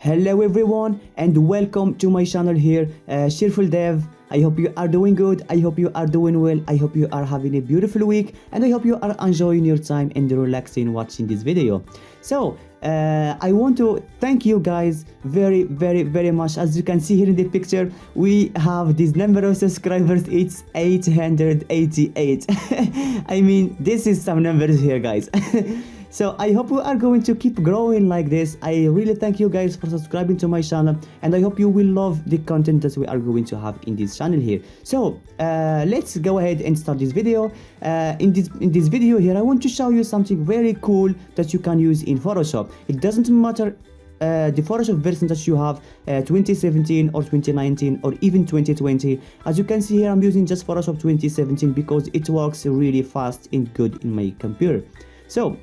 Hello everyone and welcome to my channel here, Cheerfuldev. I hope you are doing good, I hope you are doing well, I hope you are having a beautiful week, and I hope you are enjoying your time and relaxing watching this video. So I want to thank you guys very much. As you can see here in the picture, we have this number of subscribers. It's 888. I mean, this is some numbers here, guys. So I hope we are going to keep growing like this. I really thank you guys for subscribing to my channel, and I hope you will love the content that we are going to have in this channel here. So let's go ahead and start this video. In this video here, I want to show you something very cool that you can use in Photoshop. It doesn't matter the Photoshop version that you have, 2017 or 2019 or even 2020. As you can see here, I'm using just Photoshop 2017 because it works really fast and good in my computer. So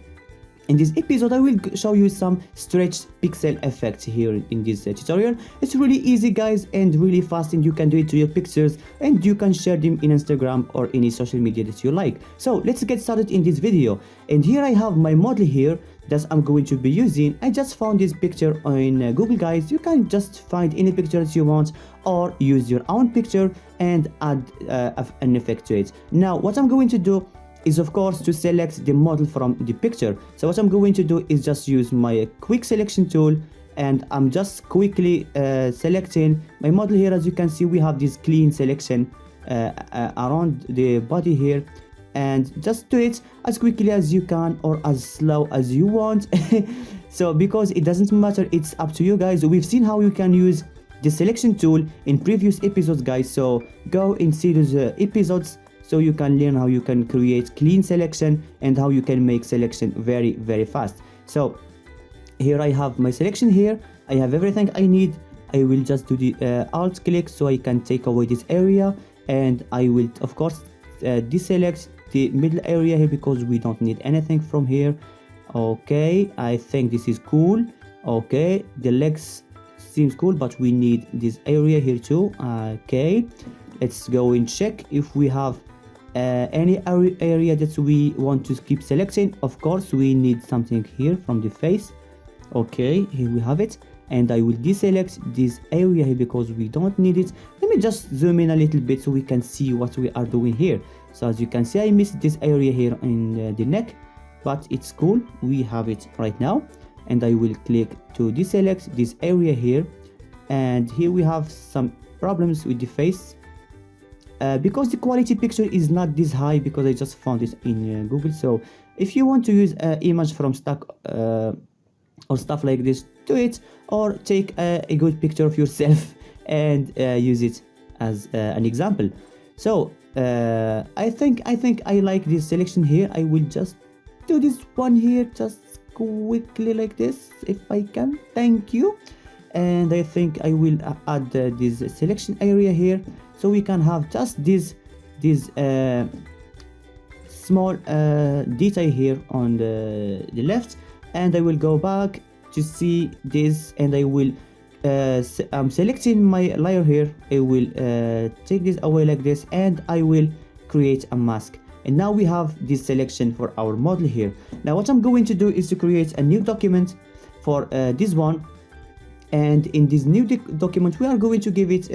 in this episode, I will show you some stretched pixel effects here in this tutorial. It's really easy, guys, and really fast, and you can do it to your pictures and you can share them in Instagram or any social media that you like. So let's get started in this video. And here I have my model here that I'm going to be using. I just found this picture on Google, guys. You can just find any picture that you want or use your own picture and add an effect to it. Now what I'm going to do is, of course, to select the model from the picture. So what I'm going to do is just use my quick selection tool, and I'm just quickly selecting my model here. As you can see, we have this clean selection around the body here, and just do it as quickly as you can or as slow as you want. So because it doesn't matter, it's up to you guys. We've seen how you can use the selection tool in previous episodes, guys, so go and see those episodes so you can learn how you can create clean selection and how you can make selection very fast. So here I have my selection here. I have everything I need. I will just do the alt click so I can take away this area, and I will, of course, deselect the middle area here because we don't need anything from here. Okay, I think this is cool. Okay, the legs seems cool, but we need this area here too. Okay, let's go and check if we have any area that we want to keep selecting. Of course, we need something here from the face. Okay, here we have it, and I will deselect this area here because we don't need it. Let me just zoom in a little bit so we can see what we are doing here. So as you can see, I missed this area here in the neck, but it's cool, we have it right now. And I will click to deselect this area here, and here we have some problems with the face because the quality picture is not this high, because I just found it in Google. So if you want to use an image from stock or stuff like this, do it, or take a good picture of yourself and use it as an example. So I think I like this selection here. I will just do this one here just quickly like this if I can. Thank you. And I think I will add this selection area here so we can have just this small detail here on the left. And I will go back to see this, and I will I'm selecting my layer here. I will take this away like this, and I will create a mask. And now we have this selection for our model here. Now what I'm going to do is to create a new document for this one. And in this new document, we are going to give it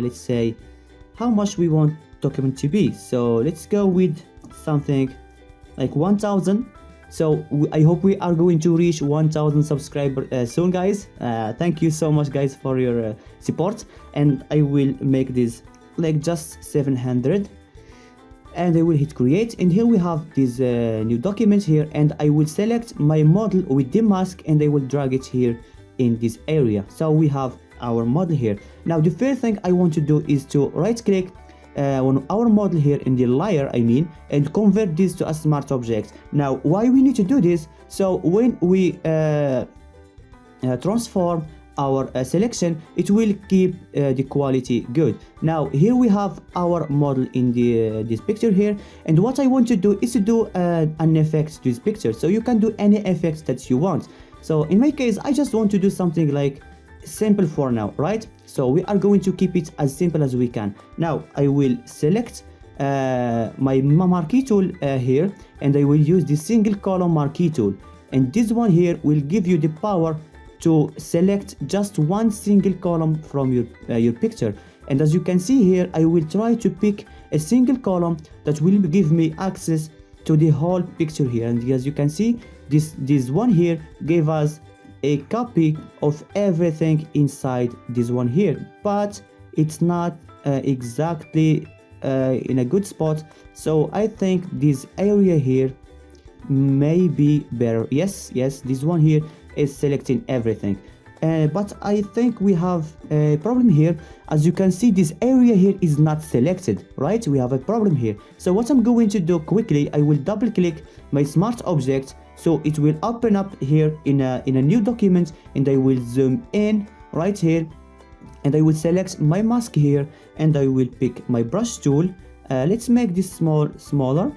let's say how much we want document to be. So let's go with something like 1000. So I hope we are going to reach 1000 subscribers soon, guys. Thank you so much, guys, for your support. And I will make this like just 700, and I will hit create. And here we have this new document here, and I will select my model with the mask, and I will drag it here in this area. So we have our model here. Now the first thing I want to do is to right click on our model here in the layer, I mean, and convert this to a smart object. Now why we need to do this? So when we transform our selection, it will keep the quality good. Now here we have our model in the this picture here, and what I want to do is to do an effect to this picture. So you can do any effects that you want. So in my case, I just want to do something like simple for now, right? So we are going to keep it as simple as we can. Now I will select my marquee tool here, and I will use the single column marquee tool, and this one here will give you the power to select just one single column from your picture. And as you can see here, I will try to pick a single column that will give me access to the whole picture here. And as you can see, this one here gave us a copy of everything inside this one here, but it's not exactly in a good spot. So I think this area here may be better. Yes, this one here is selecting everything, but I think we have a problem here. As you can see, this area here is not selected, right? We have a problem here. So what I'm going to do quickly, I will double click my smart object, so it will open up here in a new document, and I will zoom in right here, and I will select my mask here, and I will pick my brush tool. Let's make this smaller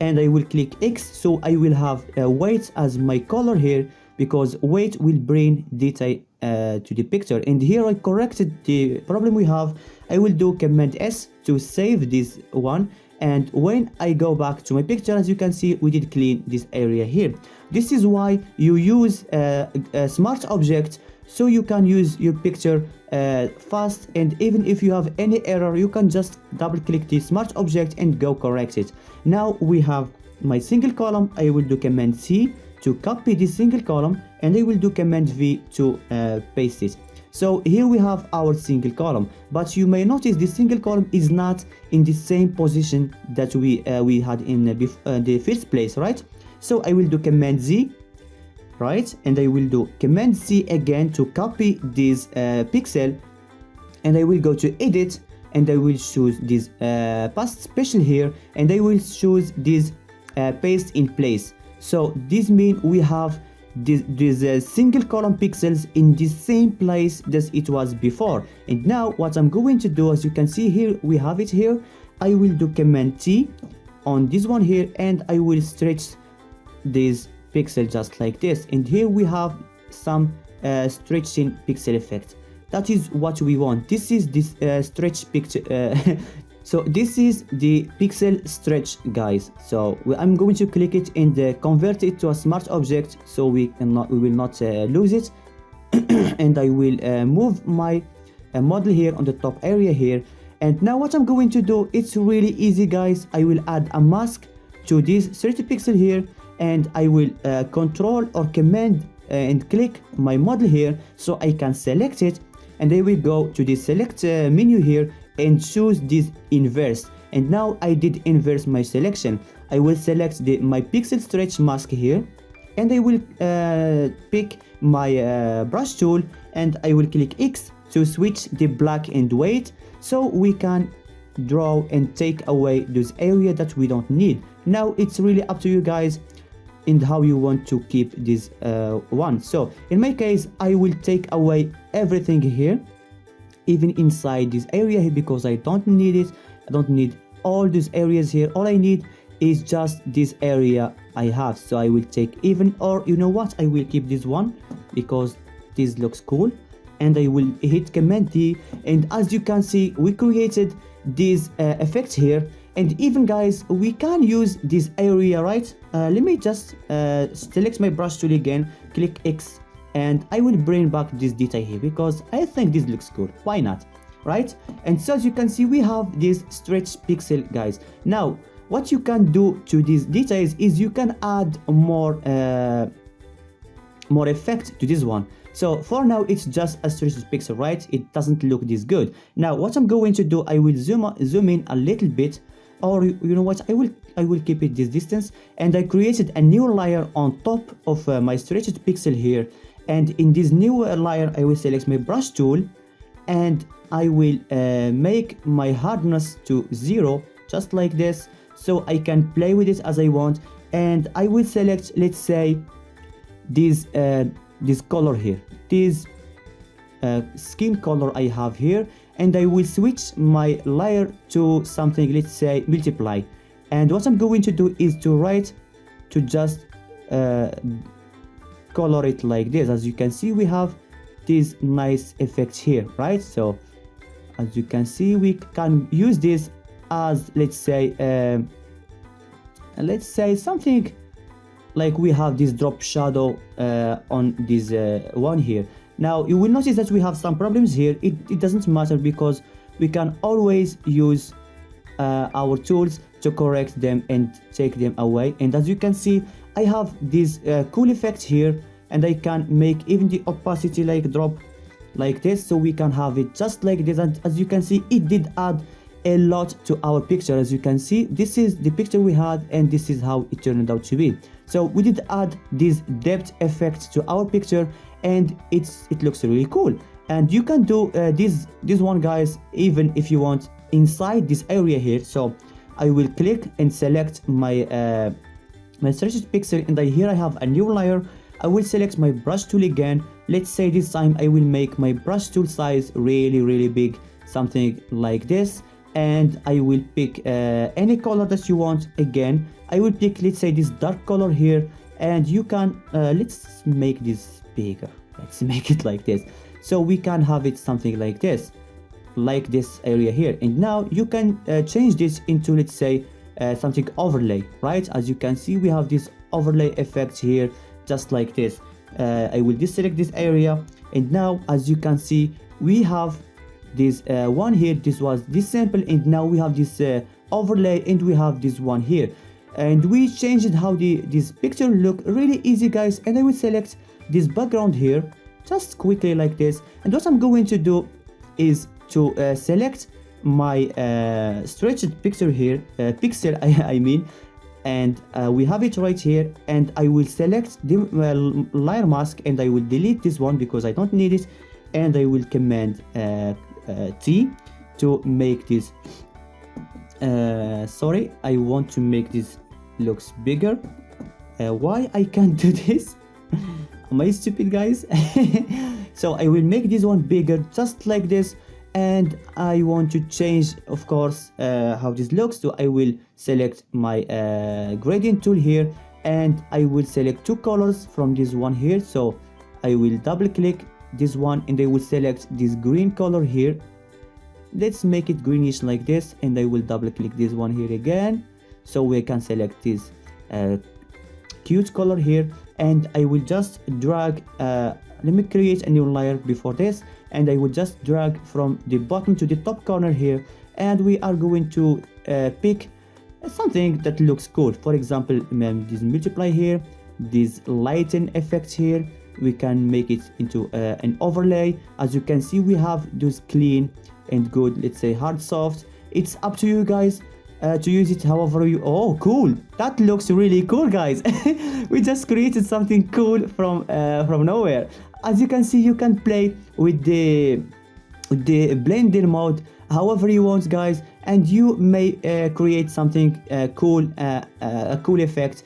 and I will click X, so I will have white as my color here, because white will bring detail to the picture. And here I corrected the problem we have. I will do Command S to save this one, and when I go back to my picture, as you can see, we did clean this area here. This is why you use a smart object, so you can use your picture fast, and even if you have any error, you can just double click the smart object and go correct it. Now we have my single column. I will do Command C to copy this single column, and I will do Command V to paste it. So here we have our single column, but you may notice the single column is not in the same position that we had in the first place, right? So I will do Command Z, right, and I will do Command C again to copy this pixel, and I will go to Edit, and I will choose this Past Special here, and I will choose this Paste in Place. So this means we have these single column pixels in the same place as it was before. And now what I'm going to do, as you can see here, we have it here. I will do Command T on this one here, and I will stretch this pixel just like this. And here we have some stretching pixel effect. That is what we want. This is this stretch picture. So this is the pixel stretch, guys. So I'm going to click it and convert it to a smart object, so we will not lose it. And I will move my model here on the top area here. And now what I'm going to do, it's really easy, guys. I will add a mask to this 30 pixel here, and I will control or command and click my model here, so I can select it, and I will go to the select menu here and choose this inverse. And now I did inverse my selection. I will select my pixel stretch mask here, and I will pick my brush tool, and I will click X to switch the black and white, so we can draw and take away those areas that we don't need. Now it's really up to you guys and how you want to keep this one. So in my case, I will take away everything here, even inside this area here, because I don't need it. I don't need all these areas here. All I need is just this area I have. So I will take even, or you know what, I will keep this one because this looks cool, and I will hit Command D, and as you can see, we created these effects here. And even, guys, we can use this area, right? Let me just select my brush tool again, click X, and I will bring back this detail here because I think this looks cool. Why not, right? And so as you can see, we have this stretch pixel, guys. Now what you can do to these details is you can add more effect to this one. So for now, it's just a stretch pixel, right? It doesn't look this good. Now what I'm going to do, I will zoom in a little bit, or you know what, I will keep it this distance, and I created a new layer on top of my stretched pixel here. And in this new layer, I will select my brush tool, and I will make my hardness to 0, just like this, so I can play with it as I want. And I will select, let's say, this color here, this skin color I have here, and I will switch my layer to something, let's say, multiply. And what I'm going to do is to just color it like this. As you can see, we have these nice effects here, right? So as you can see, we can use this as, let's say something like we have this drop shadow on this one here. Now you will notice that we have some problems here. It doesn't matter because we can always use our tools to correct them and take them away. And as you can see, I have this cool effect here, and I can make even the opacity like drop like this, so we can have it just like this. And as you can see, it did add a lot to our picture. As you can see, this is the picture we had, and this is how it turned out to be. So we did add this depth effect to our picture, and it looks really cool. And you can do this one, guys, even if you want inside this area here. So I will click and select my my stretched pixel, and here I have a new layer. I will select my brush tool again. Let's say this time I will make my brush tool size really big, something like this. And I will pick any color that you want. Again, I will pick, let's say, this dark color here, and you can let's make this bigger. Let's make it like this, so we can have it something like this area here. And now you can change this into, let's say, something overlay, right? As you can see, we have this overlay effect here, just like this. I will deselect this area, and now as you can see, we have this one here. This was this sample, and now we have this overlay, and we have this one here, and we changed how this picture look really easy, guys. And I will select this background here just quickly like this. And what I'm going to do is to select my stretched picture here, I mean, and we have it right here. And I will select the layer mask, and I will delete this one because I don't need it, and I will command T to make this sorry, I want to make this looks bigger. Why I can't do this? Am I stupid, guys? So I will make this one bigger just like this, and I want to change, of course, how this looks. So I will select my gradient tool here, and I will select two colors from this one here. So I will double click this one, and I will select this green color here. Let's make it greenish like this, and I will double click this one here again, so we can select this cute color here. And I will just drag, let me create a new layer before this, and I will just drag from the bottom to the top corner here, and we are going to pick something that looks cool. For example, this multiply here, this lighten effect here, we can make it into an overlay. As you can see, we have those clean and good, let's say hard soft. It's up to you, guys, to use it however you. Oh, cool, that looks really cool, guys. We just created something cool from nowhere. As you can see, you can play with the blending mode however you want, guys, and you may create something cool, a cool effect.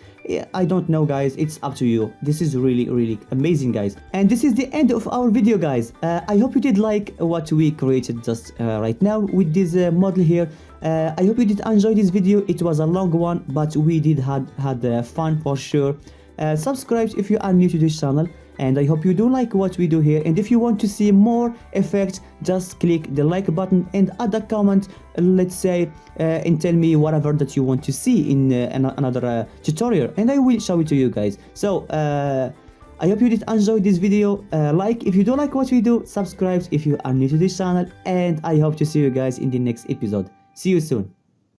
I don't know, guys, it's up to you. This is really amazing, guys. And this is the end of our video, guys. I hope you did like what we created just right now with this model here. I hope you did enjoy this video. It was a long one, but we did had fun for sure. Subscribe if you are new to this channel, and I hope you do like what we do here. And if you want to see more effects, just click the like button and add a comment, let's say, and tell me whatever that you want to see in another tutorial, and I will show it to you, guys. So I hope you did enjoy this video. Like if you do like what we do, subscribe if you are new to this channel, and I hope to see you guys in the next episode. See you soon.